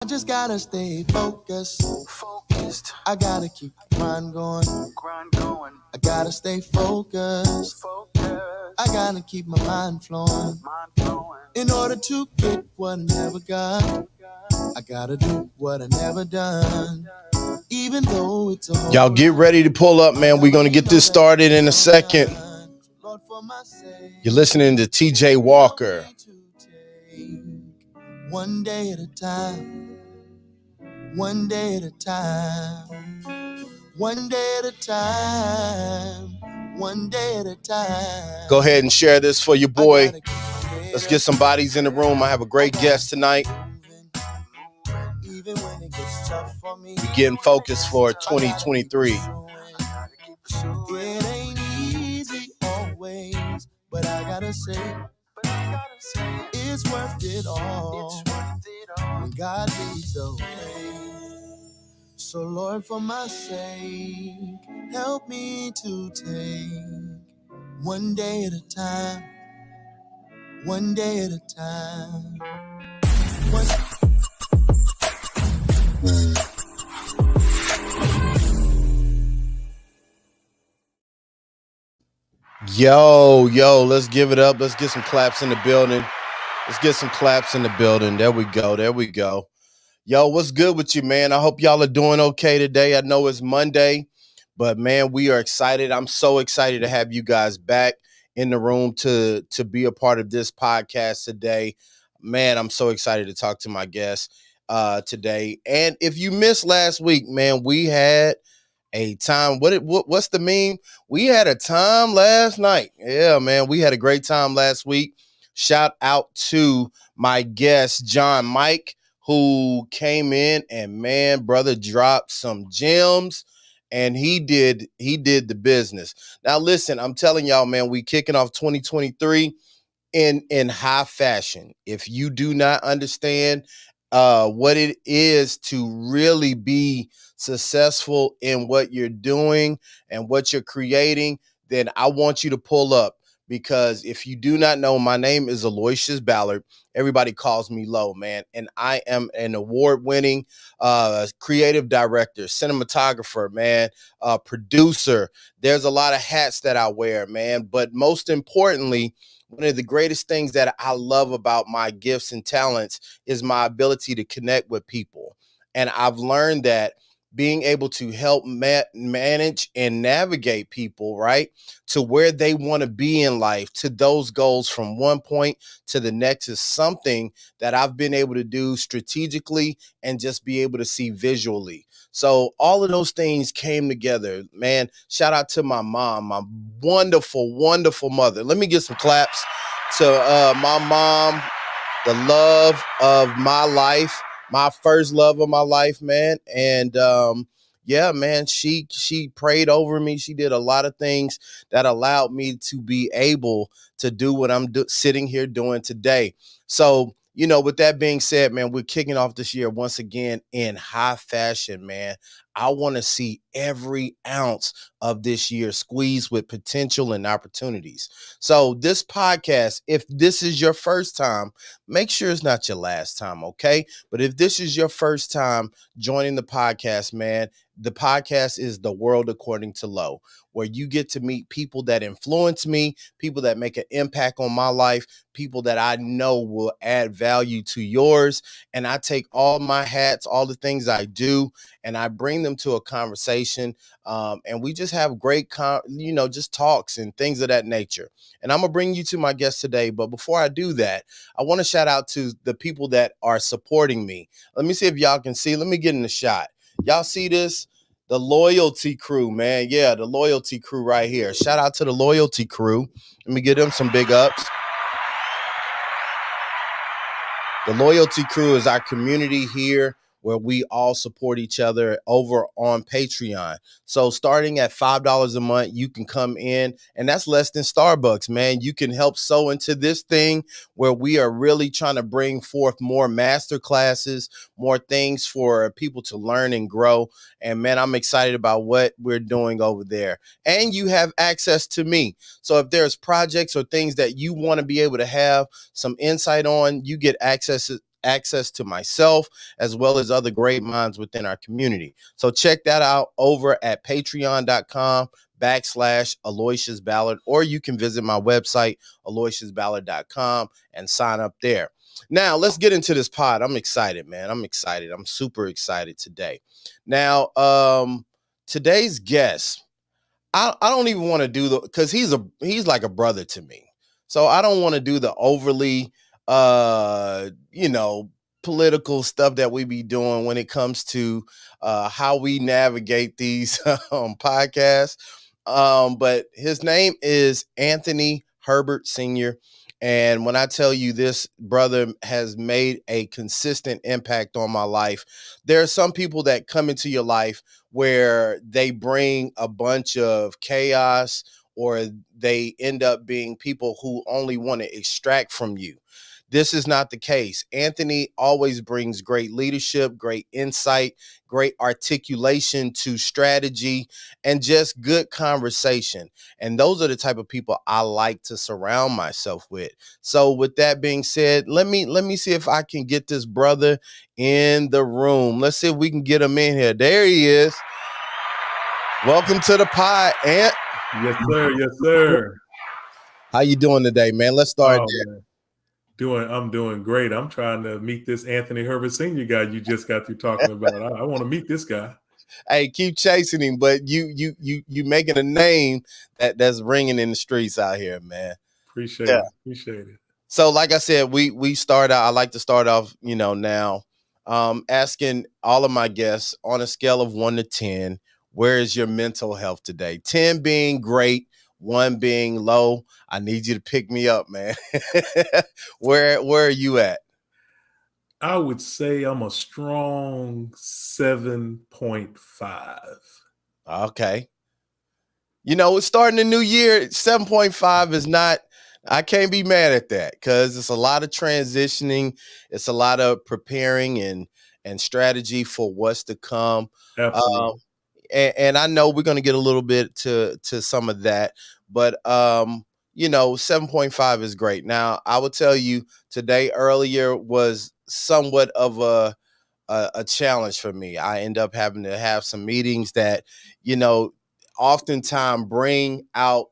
I just gotta stay focused. I gotta keep the grind going. I gotta stay focused. I gotta keep my mind flowing. In order to get what I never got, I gotta do what I never done. Even though it's a y'all get ready to pull up, man. We're gonna get this started in a second. You're listening to TJ Walker. One day at a time. One day at a time. One day at a time. One day at a time. Go ahead and share this for your boy. Let's get some bodies in the room. I have a great guest tonight. We're getting focused for 2023. It ain't easy always, but I gotta say, it's worth it all when God leads the way. So Lord, for my sake, help me to take one day at a time, one day at a time. Yo, let's give it up. Let's get some claps in the building. Let's get some claps in the building. There we go. Yo, what's good with you, man? I hope y'all are doing okay today. I know it's Monday, but man, we are excited. I'm so excited to have you guys back in the room to be a part of this podcast today. Man, I'm so excited to talk to my guests today. And if you missed last week, man, we had a time. What's the meme? We had a time last night. Yeah, man, we had a great time last week. Shout out to my guest, John Mike, who came in and, man, brother dropped some gems, and he did the business. Now, listen, I'm telling y'all, man, we kicking off 2023 in high fashion. If you do not understand what it is to really be successful in what you're doing and what you're creating, then I want you to pull up. Because if you do not know, my name is Aloysius Ballard. Everybody calls me Lo, man. And I am an award-winning creative director, cinematographer, man, producer. There's a lot of hats that I wear, man. But most importantly, one of the greatest things that I love about my gifts and talents is my ability to connect with people. And I've learned that being able to help manage and navigate people, right, to where they want to be in life, to those goals from one point to the next is something that I've been able to do strategically and just be able to see visually. So all of those things came together, man. Shout out to my mom, my wonderful, wonderful mother. Let me get some claps to my mom, the love of my life, my first love of my life, man. And yeah, man, she prayed over me. She did a lot of things that allowed me to be able to do what I'm sitting here doing today. So, you know, with that being said, man, we're kicking off this year once again in high fashion, man. I want to see every ounce of this year squeezed with potential and opportunities. So this podcast, if this is your first time, make sure it's not your last time, okay? But if this is your first time joining the podcast, man, the podcast is The World According to Lo, where you get to meet people that influence me, people that make an impact on my life, people that I know will add value to yours. And I take all my hats, all the things I do, and I bring them to a conversation. And we just have great, just talks and things of that nature. And I'm going to bring you to my guest today. But before I do that, I want to shout out to the people that are supporting me. Let me see if y'all can see. Let me get in the shot. Y'all see this? The loyalty crew, man. Yeah, the loyalty crew right here. Shout out to the loyalty crew. Let me give them some big ups. The loyalty crew is our community here where we all support each other over on Patreon. So starting at $5 a month, you can come in, and that's less than Starbucks, man. You can help sow into this thing where we are really trying to bring forth more master classes, more things for people to learn and grow. And man, I'm excited about what we're doing over there. And you have access to me. So if there's projects or things that you want to be able to have some insight on, you get access access to myself as well as other great minds within our community. So check that out over at patreon.com/Aloysius Ballard, or you can visit my website, aloysiusballard.com, and sign up there. Now, let's get into this pod. I'm excited, man. I'm excited. I'm super excited today. Now, today's guest, I don't even want to do because he's like a brother to me. So I don't want to do the overly you know, political stuff that we be doing when it comes to how we navigate these podcasts. But his name is Anthony Herbert Sr. And when I tell you this brother has made a consistent impact on my life, there are some people that come into your life where they bring a bunch of chaos, or they end up being people who only want to extract from you. This is not the case. Anthony always brings great leadership, great insight, great articulation to strategy, and just good conversation. And those are the type of people I like to surround myself with. So with that being said, let me see if I can get this brother in the room. Let's see if we can get him in here. There he is. Welcome to the pod, Ant. Yes, sir. Yes, sir. How you doing today, man? Let's start there. Man. I'm doing great. I'm trying to meet this Anthony Herbert Sr. guy you just got through talking about. I want to meet this guy. Hey, keep chasing him, but you making a name that's ringing in the streets out here, man. Appreciate it. So, like I said, we start out. I like to start off, now, asking all of my guests on a scale of 1 to 10, where is your mental health today? 10 being great, 1 being low. I need you to pick me up, man. Where are you at? I would say I'm a strong 7.5. Okay. It's starting the new year. 7.5 is not, I can't be mad at that because it's a lot of transitioning. It's a lot of preparing and strategy for what's to come. Absolutely. And I know we're going to get a little bit to some of that, but 7.5 is great. Now, I will tell you today earlier was somewhat of a challenge for me. I end up having to have some meetings that, oftentimes bring out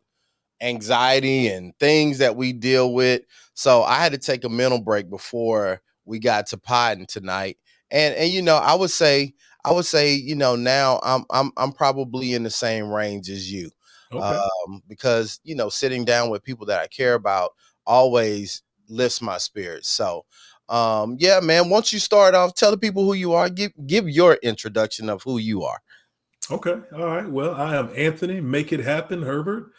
anxiety and things that we deal with. So I had to take a mental break before we got to potting tonight. And I would say, now I'm probably in the same range as you. Okay. Because, sitting down with people that I care about always lifts my spirits. So yeah, man, once you start off, tell the people who you are, give your introduction of who you are. Okay. All right. Well, I am Anthony Make It Happen Herbert.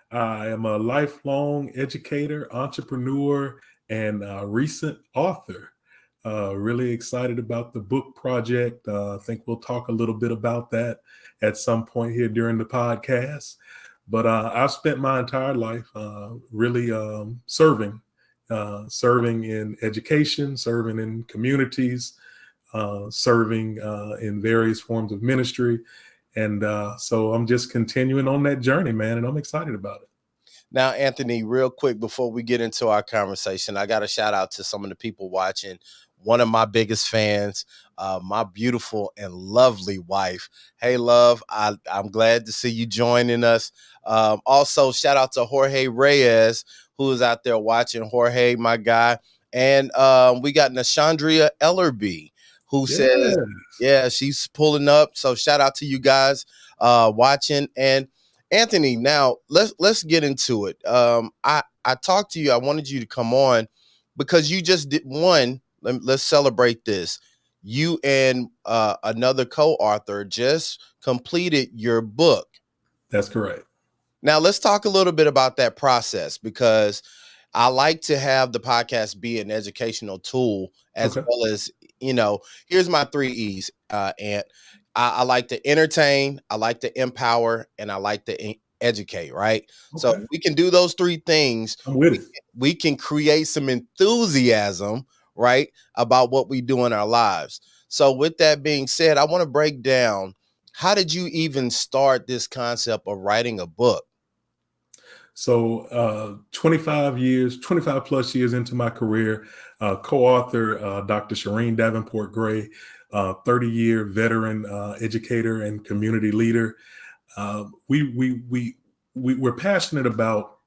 I am a lifelong educator, entrepreneur, and recent author. Really excited about the book project. I think we'll talk a little bit about that at some point here during the podcast. But I've spent my entire life really serving in education, serving in communities, serving in various forms of ministry. And so I'm just continuing on that journey, man, and I'm excited about it. Now, Anthony, real quick before we get into our conversation, I got a shout out to some of the people watching. One of my biggest fans, my beautiful and lovely wife. Hey, love, I'm glad to see you joining us. Also, shout out to Jorge Reyes, who is out there watching. Jorge, my guy. And we got Nashandria Ellerby, who says, yeah, she's pulling up. So shout out to you guys watching. And Anthony, now let's get into it. I talked to you. I wanted you to come on because you just did one. Let's celebrate this. You and another co-author just completed your book. That's correct. Now let's talk a little bit about that process, because I like to have the podcast be an educational tool as well as, here's my 3 E's, and I like to entertain, I like to empower, and I like to educate, right? So if we can do those 3 things, I'm with it. We can create some enthusiasm, right, about what we do in our lives. So with that being said, I want to break down, how did you even start this concept of writing a book? So 25 plus years into my career, co-author Dr. Shireen Davenport Gray, 30-year veteran educator and community leader. We're passionate about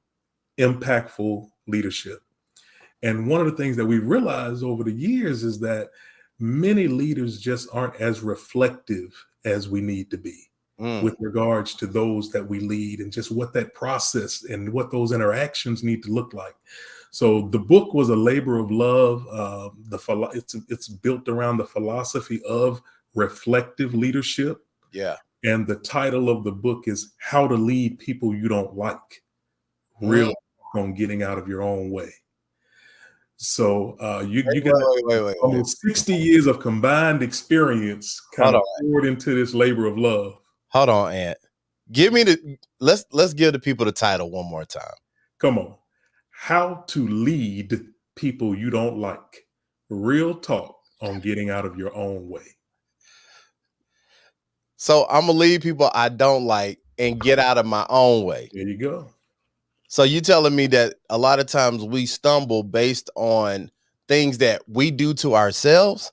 impactful leadership. And one of the things that we realized over the years is that many leaders just aren't as reflective as we need to be with regards to those that we lead, and just what that process and what those interactions need to look like. So the book was a labor of love. It's built around the philosophy of reflective leadership. Yeah. And the title of the book is How to Lead People You Don't Like. Mm. Real on getting out of your own way. So you got Wait. almost 60 years of combined experience kind of poured into this labor of love. Hold on, Ant. Let's give the people the title one more time. Come on. How to Lead People You Don't Like. Real talk on getting out of your own way. So I'm gonna lead people I don't like and get out of my own way. There you go. So you telling me that a lot of times we stumble based on things that we do to ourselves?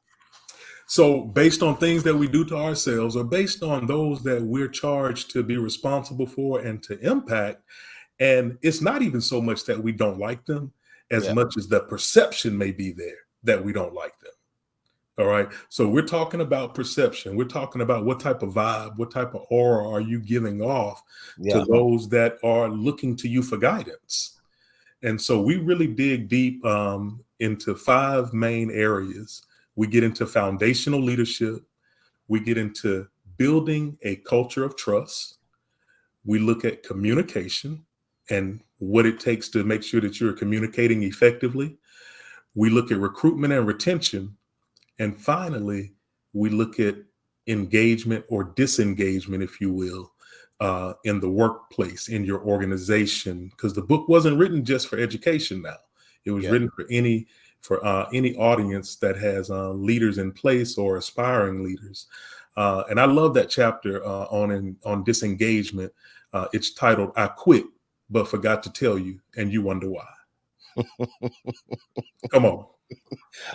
So based on things that we do to ourselves, or based on those that we're charged to be responsible for and to impact. And it's not even so much that we don't like them as much as the perception may be there that we don't like them. All right. So we're talking about perception. We're talking about what type of vibe, what type of aura are you giving off to those that are looking to you for guidance. And so we really dig deep into 5 main areas. We get into foundational leadership. We get into building a culture of trust. We look at communication and what it takes to make sure that you're communicating effectively. We look at recruitment and retention. And finally, we look at engagement or disengagement, if you will, in the workplace, in your organization, because the book wasn't written just for education now. It was written for any audience that has leaders in place or aspiring leaders. And I love that chapter on disengagement. It's titled, I Quit, but Forgot to Tell You, and You Wonder Why. Come on.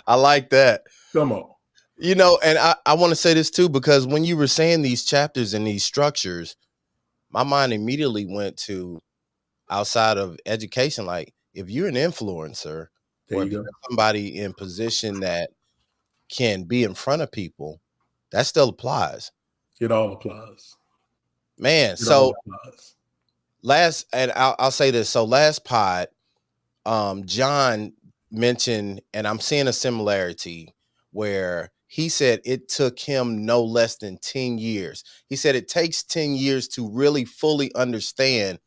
I like that. Come on. You know, and I want to say this too, because when you were saying these chapters and these structures, my mind immediately went to outside of education. Like if you're an influencer or if you're somebody in position that can be in front of people, that still applies. It all applies. Man, so I'll say this. So last pod, John mentioned, and I'm seeing a similarity where he said it took him no less than 10 years. He said it takes 10 years to really fully understand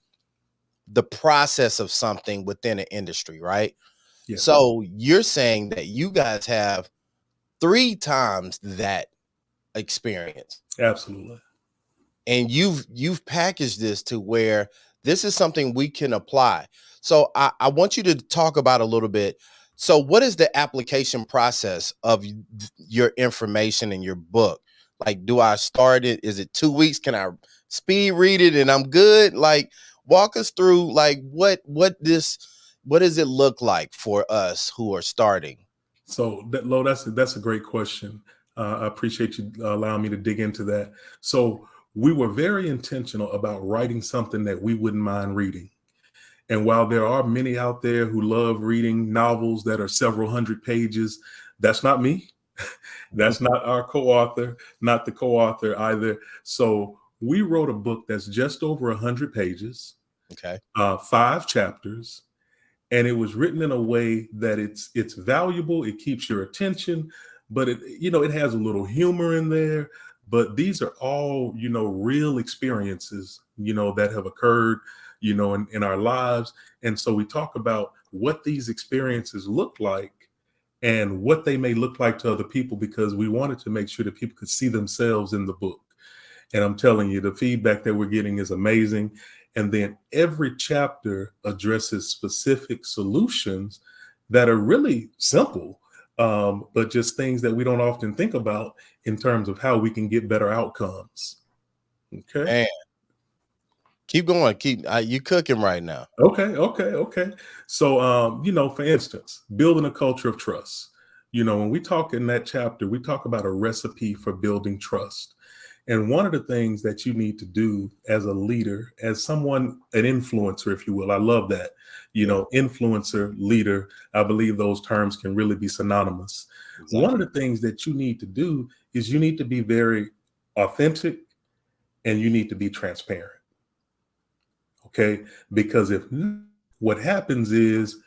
the process of something within an industry, right? Yeah. So you're saying that you guys have 3 times that experience. Absolutely. And you've packaged this to where this is something we can apply. So I want you to talk about a little bit. So what is the application process of your information in your book? Like, do I start it? Is it 2 weeks? Can I speed read it and I'm good? Like, walk us through like what does it look like for us who are starting? So that's a great question. I appreciate you allowing me to dig into that. So we were very intentional about writing something that we wouldn't mind reading. And while there are many out there who love reading novels that are several hundred pages, that's not me. That's not our co-author, not the co-author either. So we wrote a book that's just over 100 pages, 5 chapters, and it was written in a way that it's valuable. It keeps your attention, but it has a little humor in there. But these are all, real experiences, that have occurred, in our lives. And so we talk about what these experiences look like and what they may look like to other people, because we wanted to make sure that people could see themselves in the book. And I'm telling you, the feedback that we're getting is amazing. And then every chapter addresses specific solutions that are really simple, but just things that we don't often think about in terms of how we can get better outcomes. Okay. Man. Keep going. Keep you cooking right now. Okay. So, for instance, building a culture of trust. When we talk in that chapter, we talk about a recipe for building trust. And one of the things that you need to do as a leader, as someone, an influencer, if you will, I love that, Yeah, influencer, leader, I believe those terms can really be synonymous. One of exactly. the things that you need to do is you need to be very authentic and you need to be transparent. Okay. Because if not, what happens is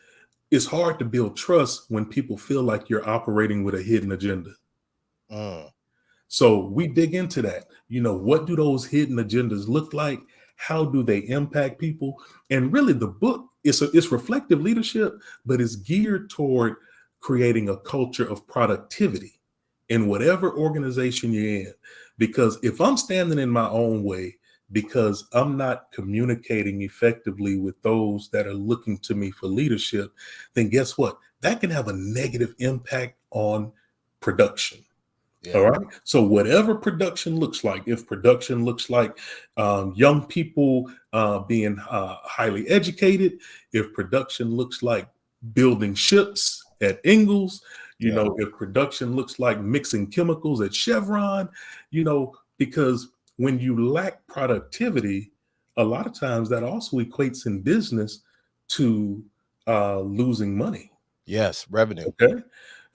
it's hard to build trust when people feel like you're operating with a hidden agenda. Mm, So we dig into that. What do those hidden agendas look like? How do they impact people? And really, the book it's reflective leadership, but it's geared toward creating a culture of productivity in whatever organization you're in. Because if I'm standing in my own way, because I'm not communicating effectively with those that are looking to me for leadership, then guess what? That can have a negative impact on production. All yeah. right. So whatever production looks like, if production looks like young people being highly educated, if production looks like building ships at Ingalls, Yeah. if production looks like mixing chemicals at Chevron, because when you lack productivity, a lot of times that also equates in business to losing money. Yes. Revenue. Okay.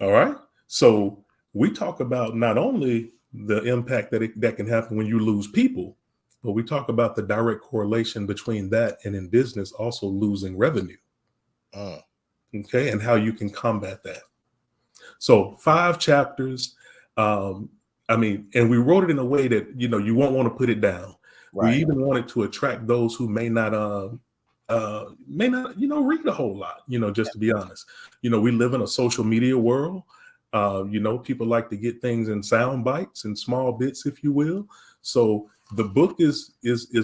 All right. So we talk about not only the impact that can happen when you lose people, but we talk about the direct correlation between that and in business also losing revenue. Mm, Okay. And how you can combat that. So 5 chapters. Um, and we wrote it in a way that, you won't want to put it down. We right. even wanted to attract those who may not, read a whole lot, just to be honest. We live in a social media world. People like to get things in sound bites and small bits, if you will. So the book is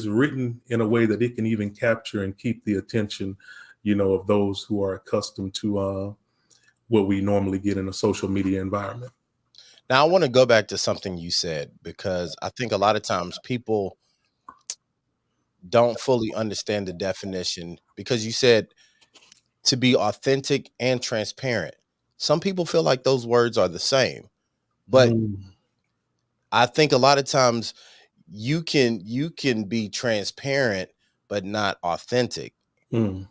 written in a way that it can even capture and keep the attention, of those who are accustomed to what we normally get in a social media environment. Now I want to go back to something you said because I think a lot of times people don't fully understand the definition because you said to be authentic and transparent. Some people feel like those words are the same, but Mm, I think a lot of times you can be transparent but not authentic. mm,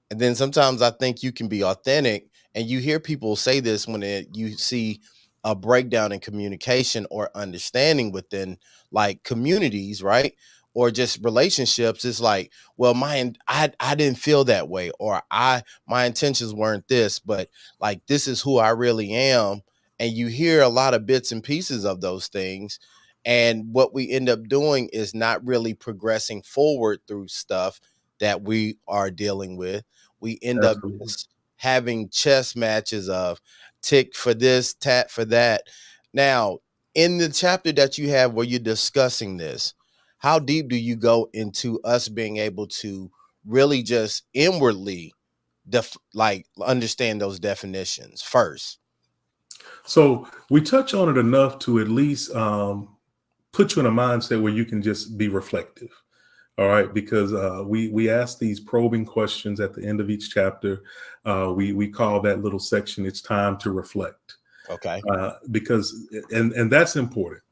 And then sometimes I think you can be authentic, and you hear people say this when you see a breakdown in communication or understanding within like communities, right? Or just relationships. It's like, well, I didn't feel that way, or my intentions weren't this, but like this is who I really am. And you hear a lot of bits and pieces of those things. And what we end up doing is not really progressing forward through stuff that we are dealing with. We end up absolutely. just having chess matches of tick for this, tat for that. Now, in the chapter that you have where you're discussing this, how deep do you go into us being able to really just inwardly like understand those definitions first? So we touch on it enough to at least put you in a mindset where you can just be reflective. All right, because we ask these probing questions at the end of each chapter. We call that little section "It's time to reflect," Okay. because and that's important,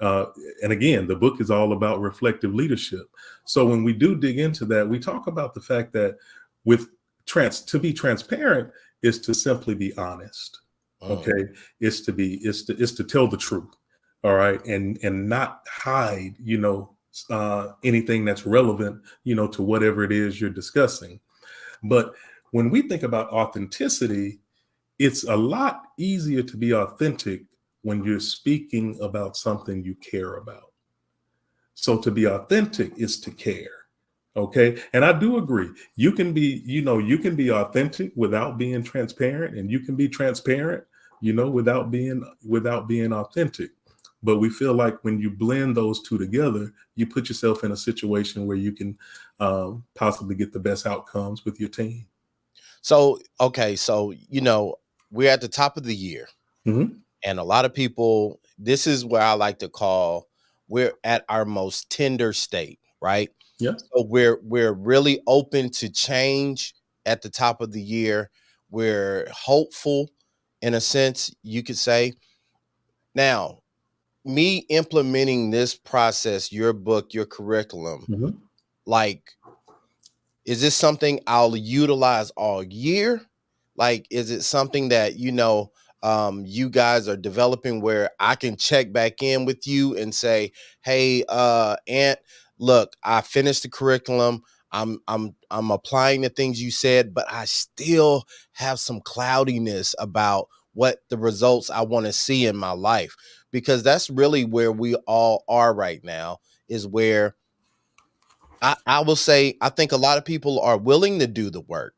Uh, and again, the book is all about reflective leadership. So when we do dig into that, we talk about the fact that with to be transparent is to simply be honest. Mm. Okay, it's to tell the truth. All right, and not hide, anything that's relevant, to whatever it is you're discussing. But when we think about authenticity, it's a lot easier to be authentic when you're speaking about something you care about. So to be authentic is to care. Okay. And I do agree. You can be authentic without being transparent, and you can be transparent, without being authentic. But we feel like when you blend those two together, you put yourself in a situation where you can possibly get the best outcomes with your team. So, okay, so we're at the top of the year. Mhm. And a lot of people, this is where I like to call we're at our most tender state, right? Yeah. So we're really open to change at the top of the year. We're hopeful in a sense, you could say. Now, me implementing this process, your book, your curriculum, Mhm. like, is this something I'll utilize all year? Like, is it something that, you guys are developing where I can check back in with you and say, hey, Aunt, look, I finished the curriculum. I'm applying the things you said, but I still have some cloudiness about what the results I want to see in my life. Because that's really where we all are right now, is where I will say, I think a lot of people are willing to do the work.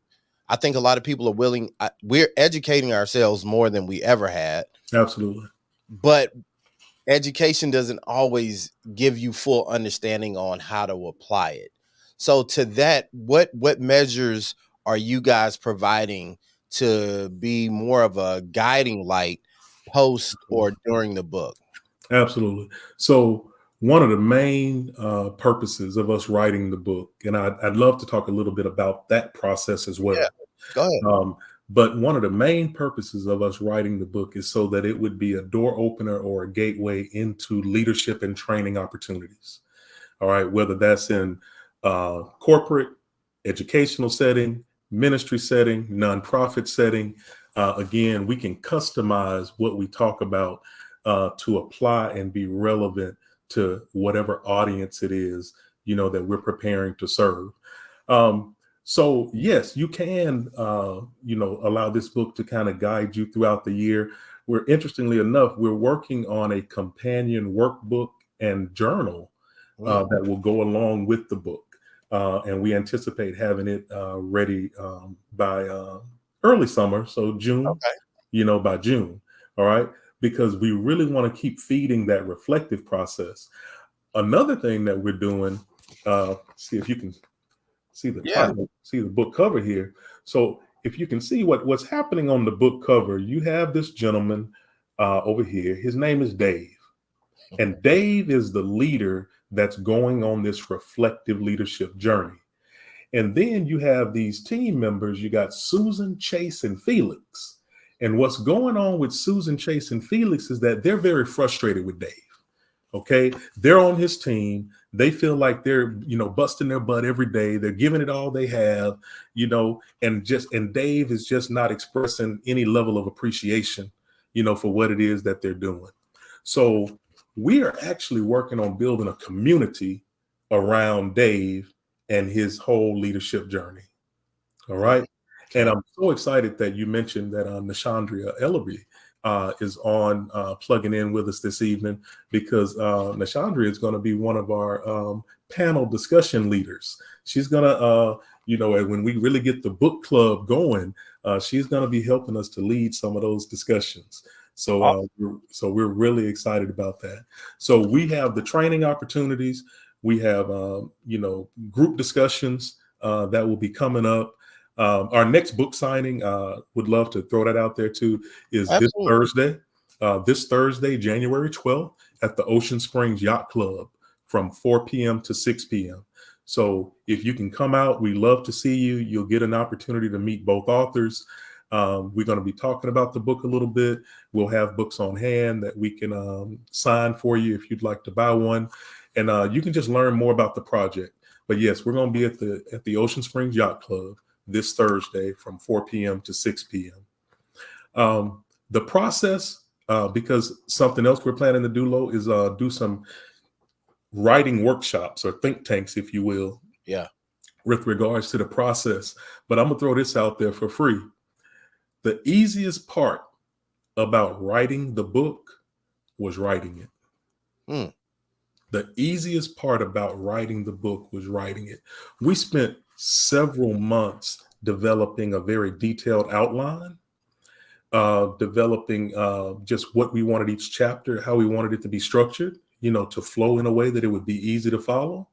I think a lot of people are willing. We're educating ourselves more than we ever had, Absolutely. but education doesn't always give you full understanding on how to apply it. So to that, what measures are you guys providing to be more of a guiding light post or during the book? Absolutely. So one of the main purposes of us writing the book, and I'd love to talk a little bit about that process as Yeah, well. go ahead. But one of the main purposes of us writing the book is so that it would be a door opener or a gateway into leadership and training opportunities. All right, whether that's in corporate, educational setting, ministry setting, nonprofit setting. Again, we can customize what we talk about to apply and be relevant to whatever audience it is, that we're preparing to serve. So yes, you can, allow this book to kind of guide you throughout the year. Interestingly enough, we're working on a companion workbook and journal Mm, that will go along with the book. And we anticipate having it ready by early summer, so June, okay. by June. All right. Because we really want to keep feeding that reflective process. Another thing that we're doing, see if you can see the Yeah. title, see the book cover here. So if you can see what's happening on the book cover, you have this gentleman over here. His name is Dave. And Dave is the leader that's going on this reflective leadership journey. And then you have these team members. You got Susan, Chase, and Felix. And what's going on with Susan, Chase, and Felix is that they're very frustrated with Dave. Okay. They're on his team. They feel like they're, busting their butt every day. They're giving it all they have, and Dave is just not expressing any level of appreciation, for what it is that they're doing. So we are actually working on building a community around Dave and his whole leadership journey. All Mm, right. And okay. I'm so excited that you mentioned that Nashandria Ellaby is on plugging in with us this evening, because Nashandria is going to be one of our panel discussion leaders. She's going to, when we really get the book club going, she's going to be helping us to lead some of those discussions. So, we're really excited about that. So we have the training opportunities. We have, group discussions that will be coming up. Our next book signing, would love to throw that out there too, is this Absolutely. Thursday. This Thursday, January 12th, at the Ocean Springs Yacht Club from 4 p.m. to 6 p.m. So if you can come out, we love to see you. You'll get an opportunity to meet both authors. We're going to be talking about the book a little bit. We'll have books on hand that we can sign for you if you'd like to buy one. And you can just learn more about the project. But yes, we're going to be at the Ocean Springs Yacht Club this Thursday from 4 p.m. to 6 p.m. The process, because something else we're planning to do, Lo, is do some writing workshops or think tanks, if you will, Yeah. with regards to the process. But I'm going to throw this out there for free. The easiest part about writing the book was writing it. Mm, The easiest part about writing the book was writing it. We spent several months developing a very detailed outline, developing just what we wanted each chapter, how we wanted it to be structured, to flow in a way that it would be easy to follow.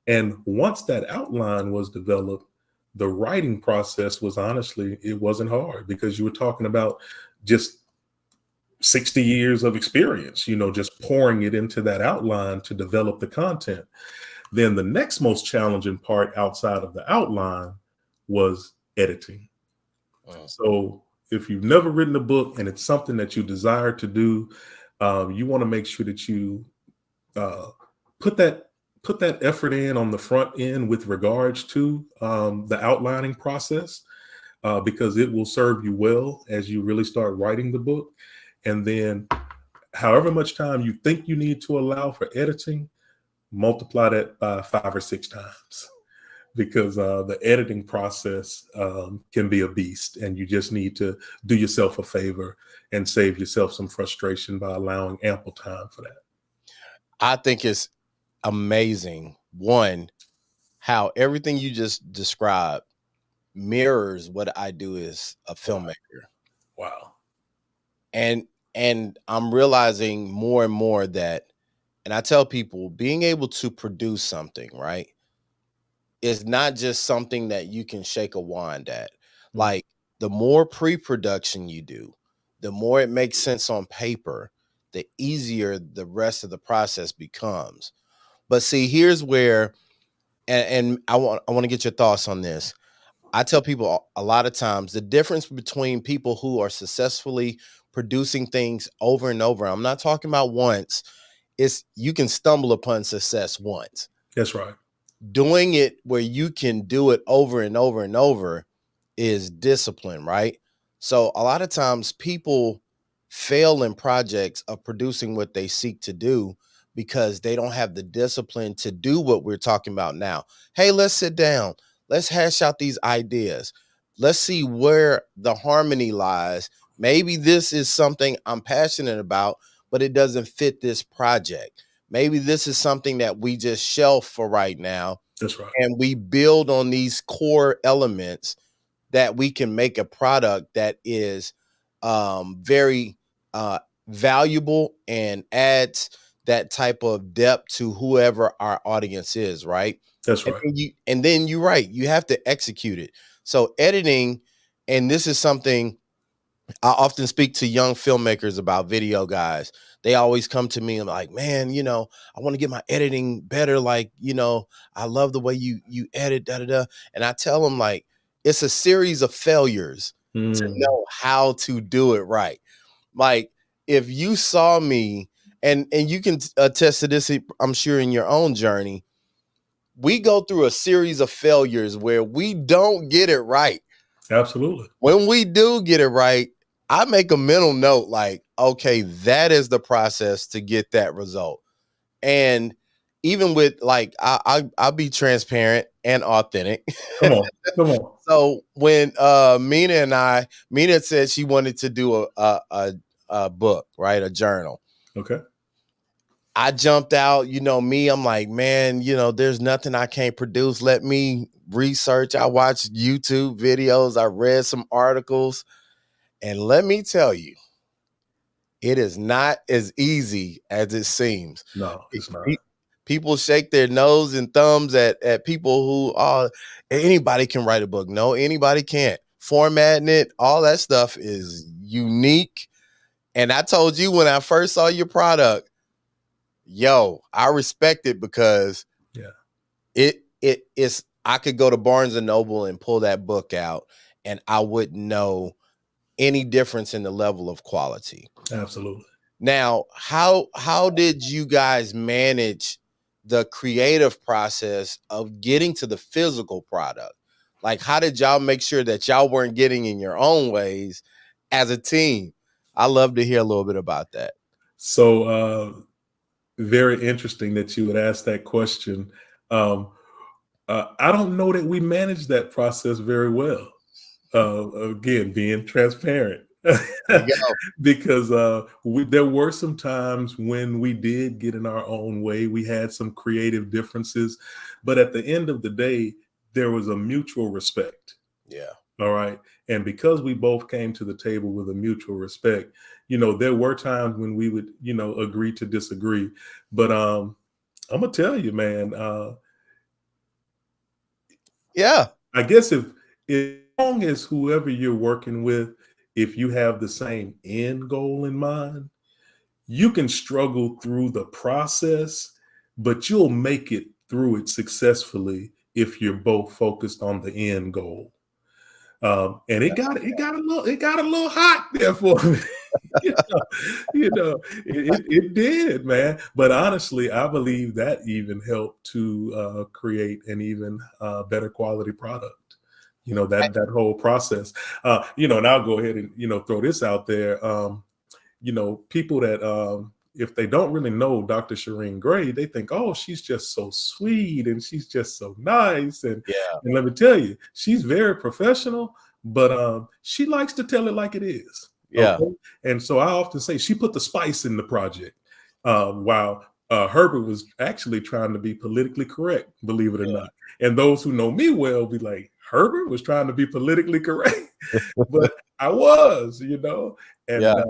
And once that outline was developed, the writing process was, honestly, it wasn't hard, because you were talking about just 60 years of experience, just pouring it into that outline to develop the content. Then the next most challenging part outside of the outline was editing. So if you've never written a book and it's something that you desire to do, you want to make sure that you uh, put that effort in on the front end with regards to the outlining process, because it will serve you well as you really start writing the book. And then however much time you think you need to allow for editing, multiply that by 5 or 6 times, because the editing process can be a beast, and you just need to do yourself a favor and save yourself some frustration by allowing ample time for that. I think it's amazing, one, how everything you just described mirrors what I do as a filmmaker. Wow. And I'm realizing more and more that, and I tell people, being able to produce something, right, is not just something that you can shake a wand at. Like, the more pre-production you do, the more it makes sense on paper, the easier the rest of the process becomes. But see, here's where, and I want to get your thoughts on this. I tell people a lot of times the difference between people who are successfully producing things over and over, I'm not talking about once, is you can stumble upon success once. That's right. Doing it where you can do it over and over and over is discipline, right? So a lot of times people fail in projects of producing what they seek to do because they don't have the discipline to do what we're talking about now. Hey, let's sit down. Let's hash out these ideas. Let's see where the harmony lies. Maybe this is something I'm passionate about, but it doesn't fit this project. Maybe this is something that we just shelf for right now. That's right. And we build on these core elements that we can make a product that is very valuable and adds that type of depth to whoever our audience is, right? That's right. And then you're right, you have to execute it. So editing, and this is something I often speak to young filmmakers about, video guys. They always come to me and like, man, I want to get my editing better. Like, I love the way you edit, da da da. And I tell them, like, it's a series of failures to know how to do it right. Like, if you saw me, and you can attest to this, I'm sure, in your own journey, we go through a series of failures where we don't get it right. Absolutely. When we do get it right, I make a mental note like, okay, that is the process to get that result. And even with, like, I'll be transparent and authentic. Come on. So when Mina said she wanted to do a book, right? A journal. Okay. I jumped out, me, I'm like, man, there's nothing I can't produce. Let me research. I watched YouTube videos. I read some articles. And let me tell you, it is not as easy as it seems. No, it's not. People shake their nose and thumbs at people who are, anybody can write a book. No, anybody can't. Formatting it, all that stuff is unique. And I told you when I first saw your product, yo, I respect it because it's, I could go to Barnes and Noble and pull that book out and I wouldn't know any difference in the level of quality. Absolutely. Now, how did you guys manage the creative process of getting to the physical product? Like, how did y'all make sure that y'all weren't getting in your own ways as a team? I love to hear a little bit about that. So, very interesting that you would ask that question. I don't know that we managed that process very well. Again, being transparent. Because there were some times when we did get in our own way. We had some creative differences, but at the end of the day, there was a mutual respect. Yeah. All right. And because we both came to the table with a mutual respect, there were times when we would, agree to disagree. But I'm gonna tell you, man, yeah. I guess if long as whoever you're working with, if you have the same end goal in mind, you can struggle through the process, but you'll make it through it successfully if you're both focused on the end goal. And it got a little hot there for me. you know, it did, man. But honestly, I believe that even helped to create an even better quality product. That whole process. And I'll go ahead and throw this out there. People that if they don't really know Dr. Shireen Gray, they think, oh, she's just so sweet and she's just so nice. And Yeah. let me tell you, she's very professional, but she likes to tell it like it is. Yeah. Okay. And so I often say she put the spice in the project, while Herbert was actually trying to be politically correct, believe it or not. And those who know me well be like, Herbert was trying to be politically correct, but I was, and Yeah.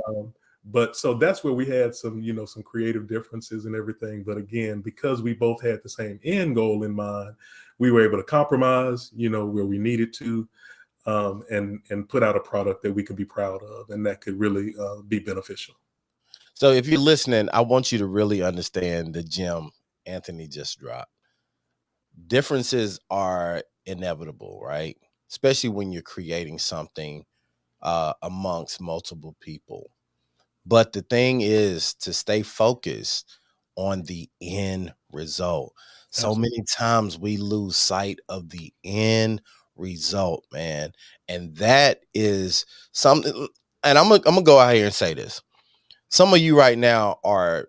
but so that's where we had some creative differences and everything. But again, because we both had the same end goal in mind, we were able to compromise, where we needed to, and put out a product that we could be proud of and that could really be beneficial. So if you're listening, I want you to really understand the gem Anthony just dropped. Differences are inevitable, right? Especially when you're creating something amongst multiple people. But the thing is to stay focused on the end result. So Absolutely. many times we lose sight of the end result, man. And that is something, and I'm gonna go out here and say this. Some of you right now are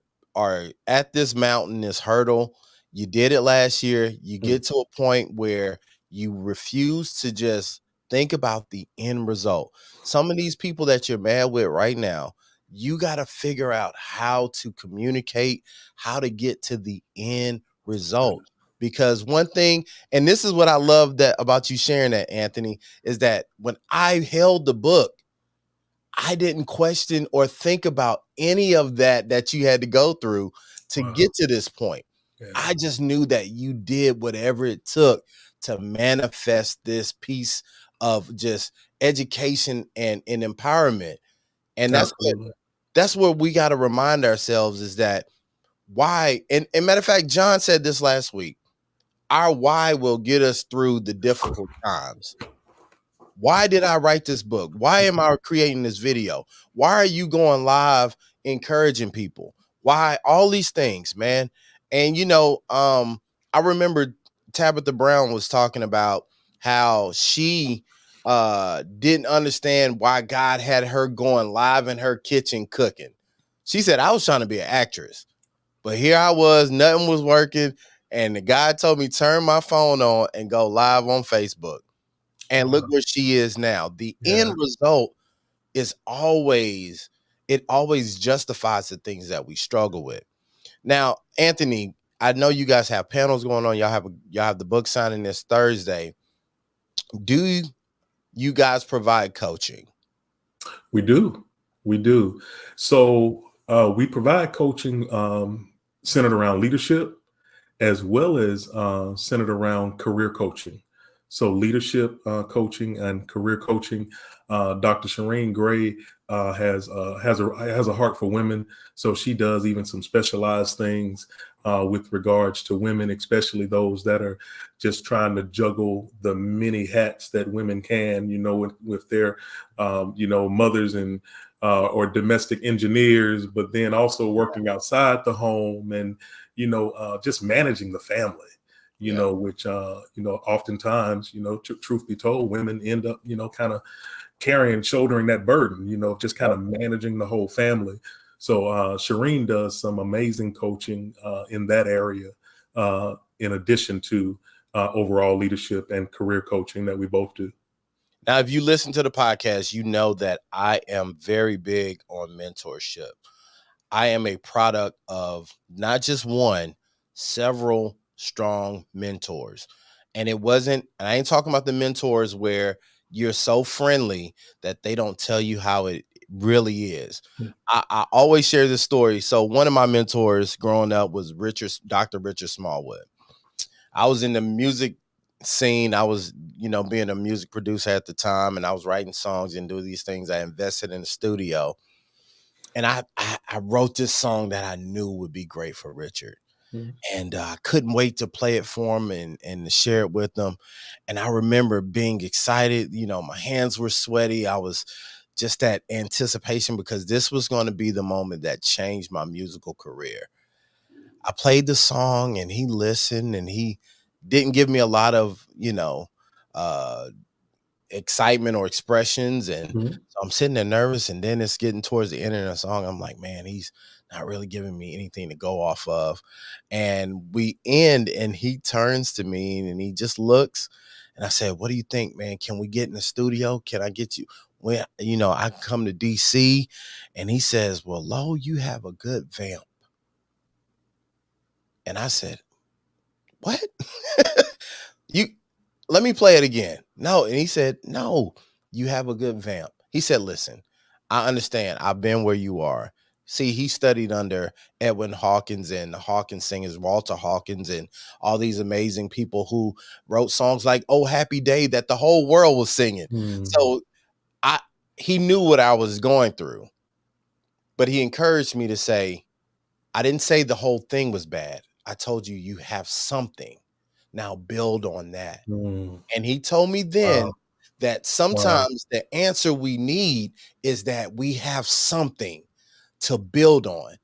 at this mountain, this hurdle. You did it last year. You Mm. get to a point where you refuse to just think about the end result. Some of these people that you're mad with right now, you got to figure out how to communicate, how to get to the end result. Because one thing, and this is what I love that about you sharing that, Anthony, is that when I held the book, I didn't question or think about any of that you had to go through to Wow. get to this point. Yeah. I just knew that you did whatever it took to manifest this piece of just education and empowerment. And Absolutely. that's where we got to remind ourselves is that why, and matter of fact, John said this last week, our why will get us through the difficult times. Why did I write this book? Why am I creating this video? Why are you going live encouraging people? Why all these things, man? And I remember Tabitha Brown was talking about how she didn't understand why God had her going live in her kitchen cooking. She said, I was trying to be an actress, but here I was, nothing was working. And the guy told me, turn my phone on and go live on Facebook. And look Wow. where she is now. The Yeah. end result is always justifies the things that we struggle with. Now, Anthony, I know you guys have panels going on. Y'all have the book signing this Thursday. Do you guys provide coaching? We do. We do. So we provide coaching centered around leadership as well as centered around career coaching. So leadership coaching and career coaching. Dr. Shireen Gray has a heart for women, so she does even some specialized things with regards to women, especially those that are just trying to juggle the many hats that women can, with their, mothers and or domestic engineers, but then also working outside the home and just managing the family, Yeah. which, oftentimes, truth be told, women end up, shouldering that burden, just kind of managing the whole family. So Shireen does some amazing coaching in that area, in addition to overall leadership and career coaching that we both do. Now, if you listen to the podcast, you know that I am very big on mentorship. I am a product of not just one, several strong mentors. And I ain't talking about the mentors where you're so friendly that they don't tell you how it really is. I always share this story. So one of my mentors growing up was Dr. Richard Smallwood. I was in the music scene. I was, being a music producer at the time, and I was writing songs and doing these things. I invested in the studio. And I wrote this song that I knew would be great for Richard. Mm. and I couldn't wait to play it for them and to share it with them. And I remember being excited. You know, my hands were sweaty. I was just that anticipation because this was going to be the moment that changed my musical career. I played the song and he listened and he didn't give me a lot of, uh, excitement or expressions. And Mhm. so I'm sitting there nervous. And then it's getting towards the end of the song. I'm like, man, he's not really giving me anything to go off of. And we end and he turns to me and he just looks. And I said, what do you think, man? Can we get in the studio? Can I get you? When, I can come to DC. And he says, well, Lo, you have a good vamp. And I said, what? You let me play it again. No. And he said, no, you have a good vamp. He said, listen, I understand. I've been where you are. See, he studied under Edwin Hawkins and the Hawkins singers, Walter Hawkins, and all these amazing people who wrote songs like Oh Happy Day that the whole world was singing. Mm. So I he knew what I was going through, but he encouraged me to say, I didn't say the whole thing was bad. I told you you have something. Now build on that. Mm. And he told me then Wow. that Wow. sometimes the answer we need is that we have something to build on.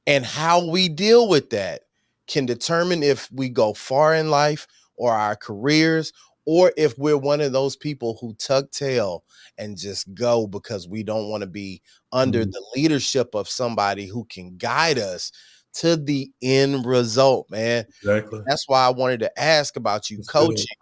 And how we deal with that can determine if we go far in life or our careers, or if we're one of those people who tuck tail and just go because we don't want to be under Mm. the leadership of somebody who can guide us to the end result, man. Exactly. That's why I wanted to ask about you That's good. coaching,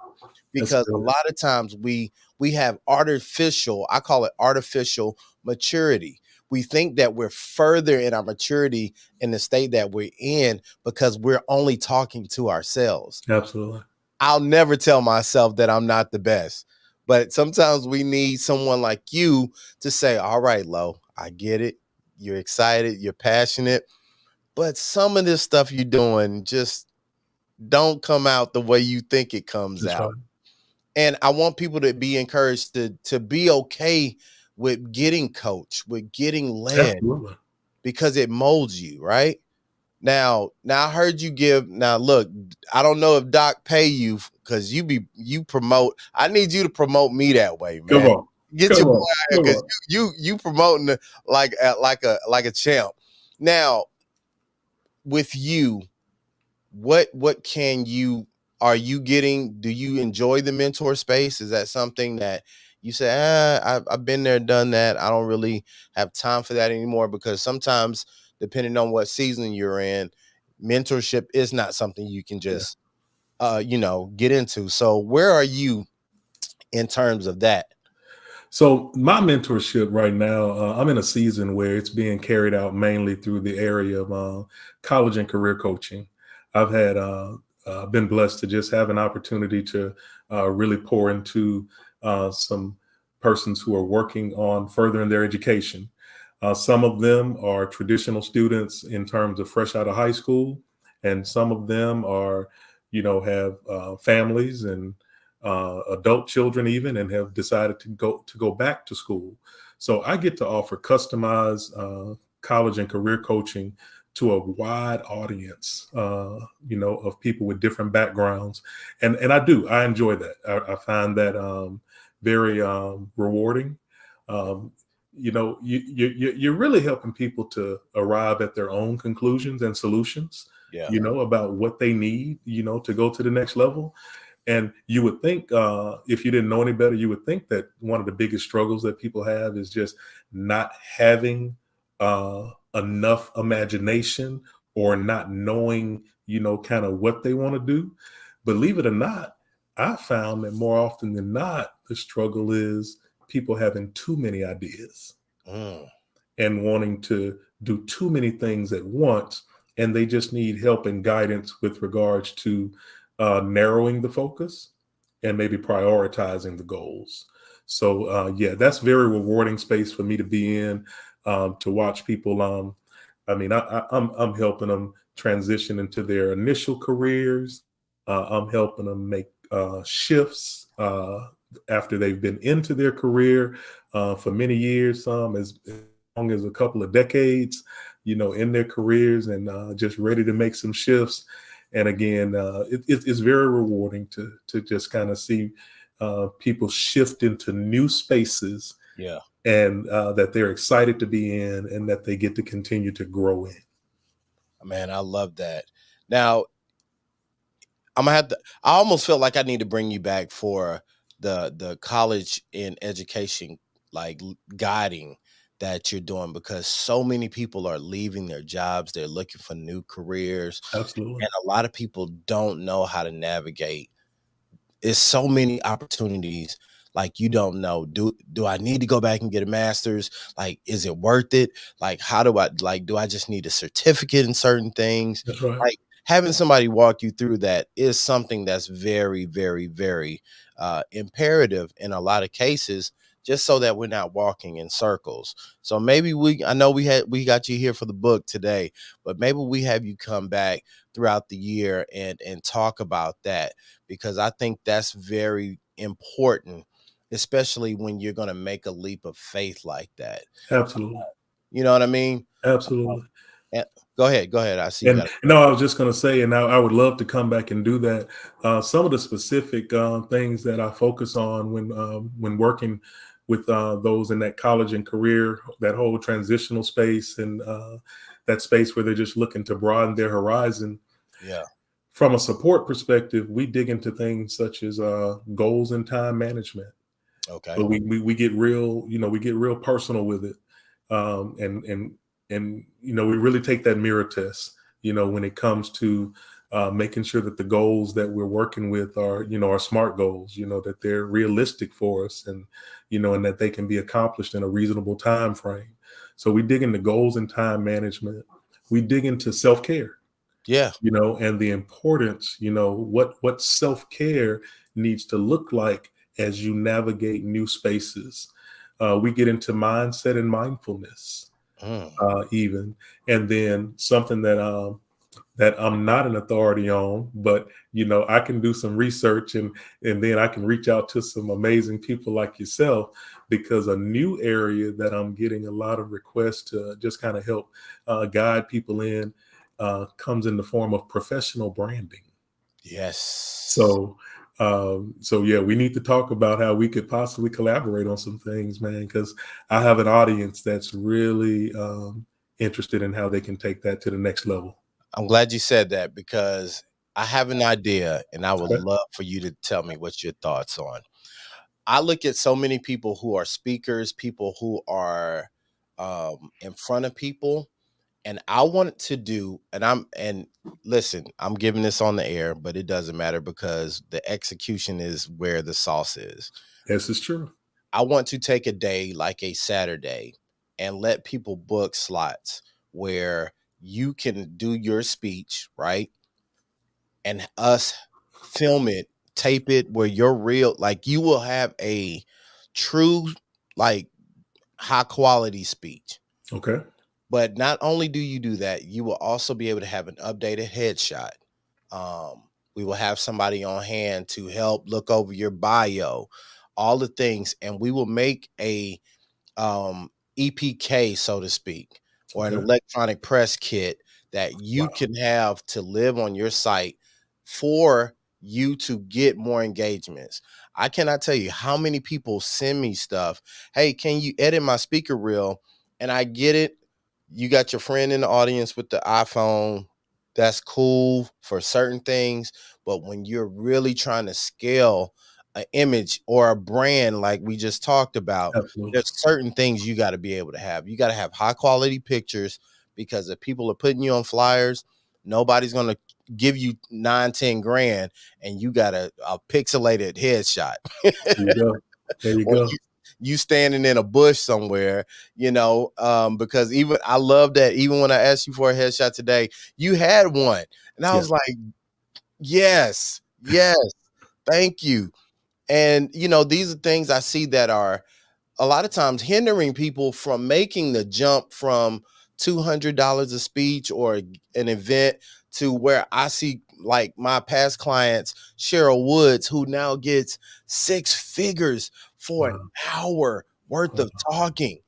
That's because a good. lot of times we have artificial, I call it artificial maturity. We think that we're further in our maturity in the state that we're in because we're only talking to ourselves. Absolutely. I'll never tell myself that I'm not the best, but sometimes we need someone like you to say, all right, Lo, I get it, you're excited, you're passionate, but some of this stuff you're doing just don't come out the way you think it comes That's right. out. And I want people to be encouraged to be okay with getting coached, with getting led, Absolutely. because it molds you, right? Now I heard you give. Now look, I don't know if Doc pay you because you promote. I need you to promote me that way, Come man. on. Get your Come boy on. out here Come because on. you promoting like a champ. Now, with you, what can you are you getting? Do you enjoy the mentor space? Is that something that you say, I've been there, done that. I don't really have time for that anymore? Because sometimes, depending on what season you're in, mentorship is not something you can Yeah. just get into. So where are you in terms of that? So my mentorship right now, I'm in a season where it's being carried out mainly through the area of college and career coaching. I've had been blessed to just have an opportunity to really pour into some persons who are working on furthering their education. Some of them are traditional students in terms of fresh out of high school, and some of them are, have families and adult children even, and have decided to go back to school. So I get to offer customized college and career coaching to a wide audience, of people with different backgrounds, and I enjoy that. I find that very rewarding. Um, you're really helping people to arrive at their own conclusions and solutions, Yeah. about what they need, to go to the next level. And you would think, if you didn't know any better, you would think that one of the biggest struggles that people have is just not having enough imagination, or not knowing, kind of what they want to do. Believe it or not, I found that more often than not, the struggle is people having too many ideas Mm, and wanting to do too many things at once, and they just need help and guidance with regards to narrowing the focus and maybe prioritizing the goals. So yeah, that's very rewarding space for me to be in, to watch people. I'm helping them transition into their initial careers. I'm helping them make shifts after they've been into their career for many years, some as long as a couple of decades. in their careers and just ready to make some shifts. And again, it's very rewarding to just kind of see people shift into new spaces, Yeah. and that they're excited to be in, and that they get to continue to grow in. Man, I love that. Now, I'm gonna have to. I almost feel like I need to bring you back for the college and education, like guiding that you're doing, because so many people are leaving their jobs. They're looking for new careers, Absolutely. and a lot of people don't know how to navigate. It's so many opportunities. Like, you don't know, do I need to go back and get a master's? Like, is it worth it? Like, how do I, like, do I just need a certificate in certain things? That's right. Like, having somebody walk you through that is something that's very, very, very imperative in a lot of cases, just so that we're not walking in circles. So maybe I know we got you here for the book today, but maybe we have you come back throughout the year and talk about that, because I think that's very important, especially when you're going to make a leap of faith like that. Absolutely. You know what I mean? Absolutely. And go ahead. Go ahead. I see you And got no, I was just going to say, and I would love to come back and do that. Some of the specific things that I focus on when working with those in that college and career, that whole transitional space, and that space where they're just looking to broaden their horizon. Yeah. From a support perspective, we dig into things such as goals and time management. Okay. So we get real, we get real personal with it, and we really take that mirror test, when it comes to making sure that the goals that we're working with are smart goals, that they're realistic for us, and that they can be accomplished in a reasonable time frame. So we dig into goals and time management. We dig into self-care, Yeah. and the importance, what self-care needs to look like as you navigate new spaces. We get into mindset and mindfulness, Mm. even, and then something that I'm not an authority on, but I can do some research, and then I can reach out to some amazing people like yourself, because a new area that I'm getting a lot of requests to just kind of help guide people in comes in the form of professional branding. Yes. So yeah, we need to talk about how we could possibly collaborate on some things, man, because I have an audience that's really interested in how they can take that to the next level. I'm glad you said that, because I have an idea and I would Okay. love for you to tell me what your thoughts on. I look at so many people who are speakers, people who are in front of people, and I want to do, and listen, I'm giving this on the air, but it doesn't matter, because the execution is where the sauce is. This is true. I want to take a day like a Saturday and let people book slots where you can do your speech, right? And us film it, tape it, where you're real, like you will have a true, like, high quality speech. Okay. But not only do you do that, you will also be able to have an updated headshot. We will have somebody on hand to help look over your bio, all the things, and we will make a EPK, so to speak, or an Okay. electronic press kit that you Wow. can have to live on your site for you to get more engagements. I cannot tell you how many people send me stuff. Hey, can you edit my speaker reel? And I get it. You got your friend in the audience with the iPhone. That's cool for certain things. But when you're really trying to scale an image or a brand, like we just talked about, Absolutely. there's certain things you got to be able to have. You got to have high quality pictures, because if people are putting you on flyers, nobody's going to give you 9, 10 grand and you got a pixelated headshot. There you go. There you Or go. you standing in a bush somewhere, because even I love that even when I asked you for a headshot today, you had one. And I Yeah. was like, yes, yes, thank you. And these are things I see that are a lot of times hindering people from making the jump from $200 a speech or an event to where I see, like, my past clients, Cheryl Woods, who now gets 6 figures for an Wow. hour worth Wow. of talking.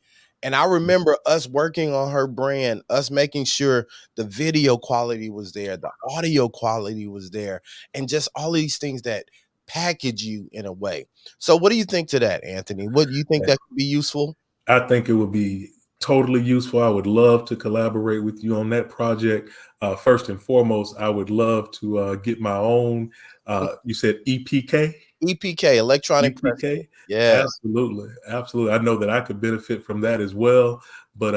And I remember us working on her brand, us making sure the video quality was there, the audio quality was there, and just all these things that package you in a way. So what do you think to that, Anthony? What do you think that could be useful? I think it would be totally useful. I would love to collaborate with you on that project. First and foremost, I would love to get my own. You said EPK. EPK, electronic press kit. EPK, Yes. absolutely, absolutely. I know that I could benefit from that as well. But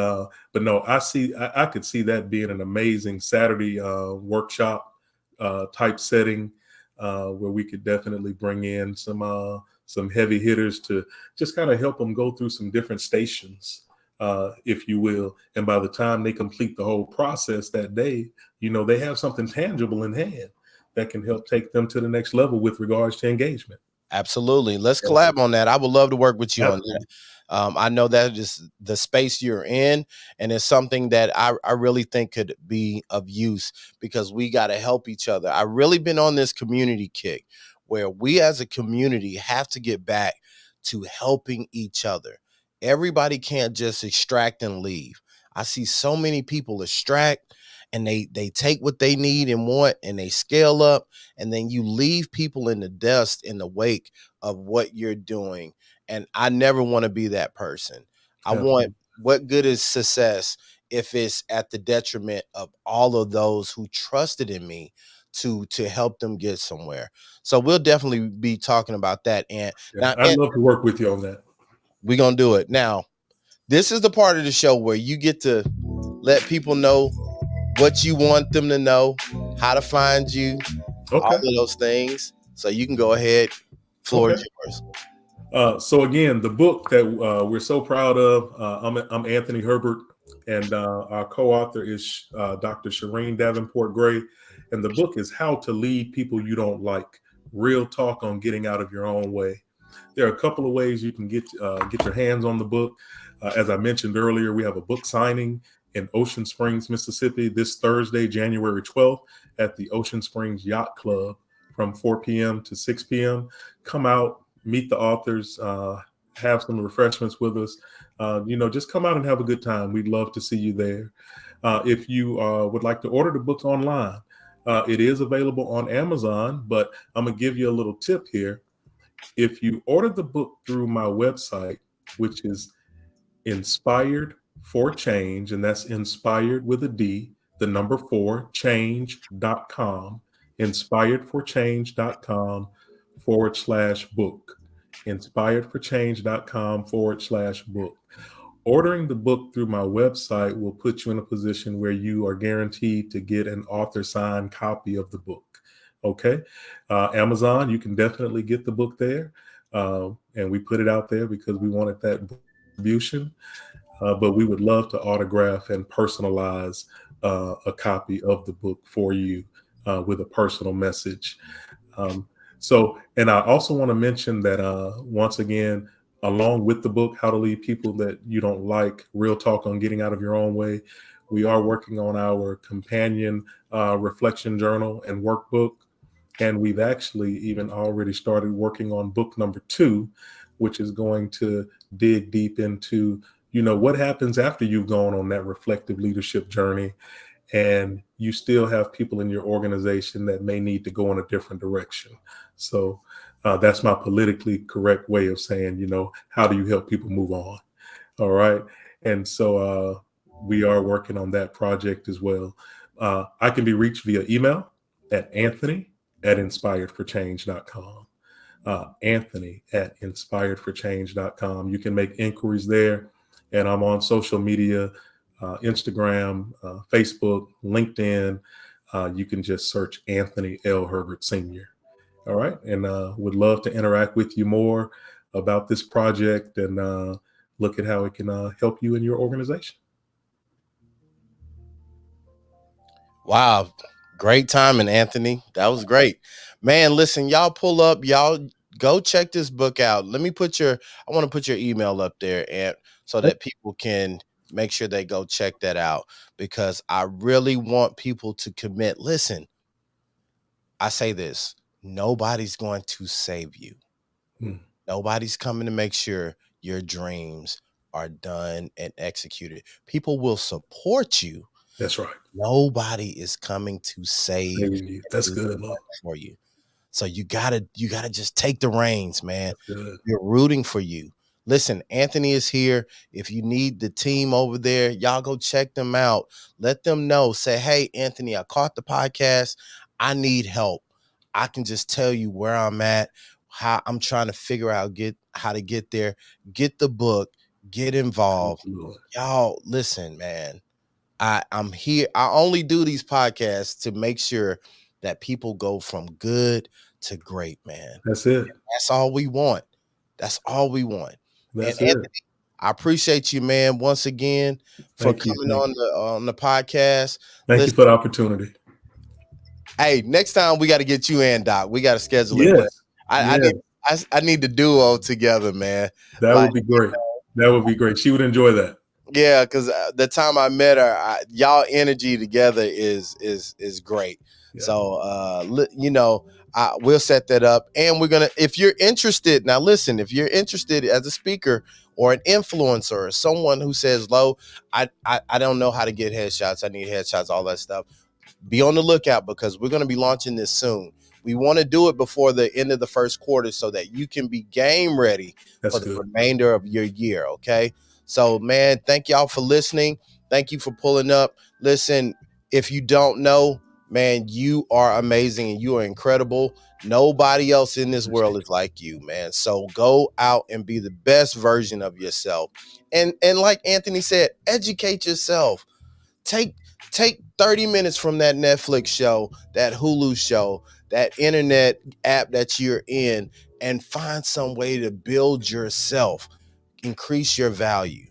no, I could see that being an amazing Saturday workshop type setting where we could definitely bring in some heavy hitters to just kind of help them go through some different stations, if you will. And by the time they complete the whole process that day, they have something tangible in hand that can help take them to the next level with regards to engagement. Absolutely. Let's Yeah, collab on that. I would love to work with you on that. absolutely. I know that is the space you're in, and it's something that I really think could be of use because we got to help each other. I really been on this community kick where we as a community have to get back to helping each other. Everybody can't just extract and leave. I see so many people extract and they take what they need and want and they scale up, and then you leave people in the dust in the wake of what you're doing. And I never want to be that person. I want, Absolutely. what good is success if it's at the detriment of all of those who trusted in me to help them get somewhere. So we'll definitely be talking about that. And Yeah, now, I'd and love to work with you on that. we're gonna do it. Now, this is the part of the show where you get to let people know what you want them to know, how to find you, all Okay. of those things. So you can go ahead. Floor Okay. is yours. So again, the book that we're so proud of, I'm Anthony Herbert, and our co-author is Dr. Shireen Davenport Gray, and the book is How to Lead People You Don't Like: Real Talk on Getting Out of Your Own Way. There are a couple of ways you can get your hands on the book. As I mentioned earlier, we have a book signing in Ocean Springs, Mississippi, this Thursday, January 12th, at the Ocean Springs Yacht Club from 4 p.m. to 6 p.m. Come out, meet the authors, have some refreshments with us. Just come out and have a good time. We'd love to see you there. If you would like to order the book online, it is available on Amazon, but I'm going to give you a little tip here. If you order the book through my website, which is Inspired for Change, and that's inspired with a D, the number 4, change.com, inspiredforchange.com/book, inspiredforchange.com/book. Ordering the book through my website will put you in a position where you are guaranteed to get an author signed copy of the book. Okay. Amazon, you can definitely get the book there. And we put it out there because we wanted that distribution. But we would love to autograph and personalize a copy of the book for you with a personal message. And I also want to mention that once again, along with the book, How to Lead People That You Don't Like: Real Talk on Getting Out of Your Own Way, we are working on our companion reflection journal and workbook. And we've actually even already started working on book number 2, which is going to dig deep into, what happens after you've gone on that reflective leadership journey and you still have people in your organization that may need to go in a different direction. So that's my politically correct way of saying, how do you help people move on? All right. And so we are working on that project as well. I can be reached via email at Anthony@inspiredforchange.com. Anthony@inspiredforchange.com. You can make inquiries there. And I'm on social media, Instagram, Facebook, LinkedIn. You can just search Anthony L. Herbert Sr. All right. And would love to interact with you more about this project and look at how it can help you in your organization. Wow. Great timing, Anthony. That was great. Man, listen, y'all pull up, y'all go check this book out. I want to put your email up there and so that people can make sure they go check that out because I really want people to commit. Listen, I say this, nobody's going to save you. Hmm. Nobody's coming to make sure your dreams are done and executed. People will support you. That's right. Nobody is coming to save Saving you. and That's do the good, Lord. work for you. So you gotta just take the reins, man. That's good. We're rooting for you. Listen, Anthony is here. If you need the team over there, y'all go check them out. Let them know. Say, hey, Anthony, I caught the podcast. I need help. I can just tell you where I'm at, how I'm trying to figure out how to get there. Get the book, get Thank involved. you, Lord. Y'all, listen, man. I'm here. I only do these podcasts to make sure that people go from good to great, man. That's it. That's all we want. That's all we want. And That's Anthony, it. I appreciate you, man, once again for Thank you. coming Thank on you. the podcast. Thank you Listen, for the opportunity. hey, next time we got to get you and Doc. We got to schedule it, but Yes. I Yes. need I need the duo together, man. That Like, would be great. That would be great. She would enjoy that. yeah, because the time I met her, y'all energy together is great. Yeah. So we'll set that up, and we're gonna. If you're interested, now listen. If you're interested as a speaker or an influencer or someone who says, "Lo, I don't know how to get headshots. I need headshots, all that stuff." Be on the lookout because we're going to be launching this soon. We want to do it before the end of the first quarter so that you can be game ready That's for the good. remainder of your year. Okay. So, man, thank y'all for listening. Thank you for pulling up. Listen, if you don't know, man, you are amazing and you are incredible. Nobody else in this world is like you, man. So go out and be the best version of yourself. And like Anthony said, educate yourself. Take 30 minutes from that Netflix show, that Hulu show, that internet app that you're in, and find some way to build yourself, increase your value.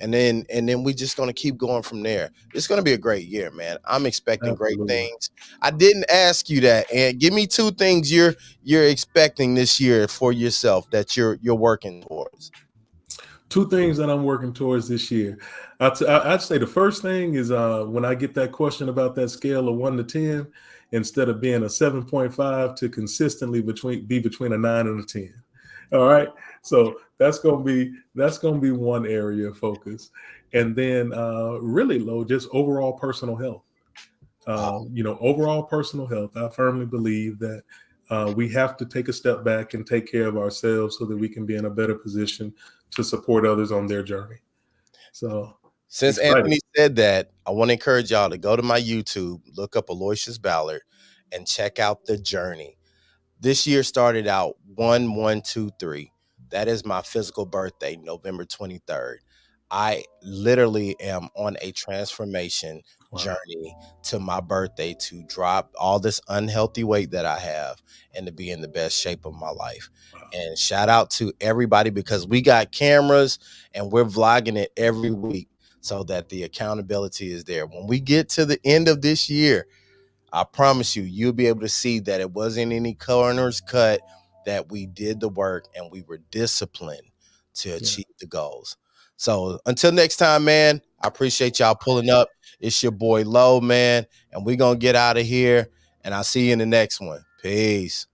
And then we're just going to keep going from there. It's going to be a great year, man. I'm expecting great Absolutely. things. I didn't ask you that. And give me 2 things you're expecting this year for yourself that you're working towards. 2 things that I'm working towards this year. I'd say the first thing is when I get that question about that scale of 1 to 10, instead of being a 7.5 to consistently be between a 9 and a 10. All right. So that's gonna be one area of focus. And then really low, just overall personal health. Overall personal health. I firmly believe that we have to take a step back and take care of ourselves so that we can be in a better position to support others on their journey. So, Since excited. Anthony said that, I want to encourage y'all to go to my YouTube, look up Aloysius Ballard, and check out the journey. This year started out 1-1-2-3. That is my physical birthday, November 23rd. I literally am on a transformation journey to my birthday to drop all this unhealthy weight that I have and to be in the best shape of my life. Wow. And shout out to everybody because we got cameras and we're vlogging it every week so that the accountability is there. When we get to the end of this year, I promise you, you'll be able to see that it wasn't any corners cut, that we did the work and we were disciplined to achieve the goals. So until next time, man, I appreciate y'all pulling up. It's your boy Lo, man, and we're going to get out of here, and I'll see you in the next one. Peace.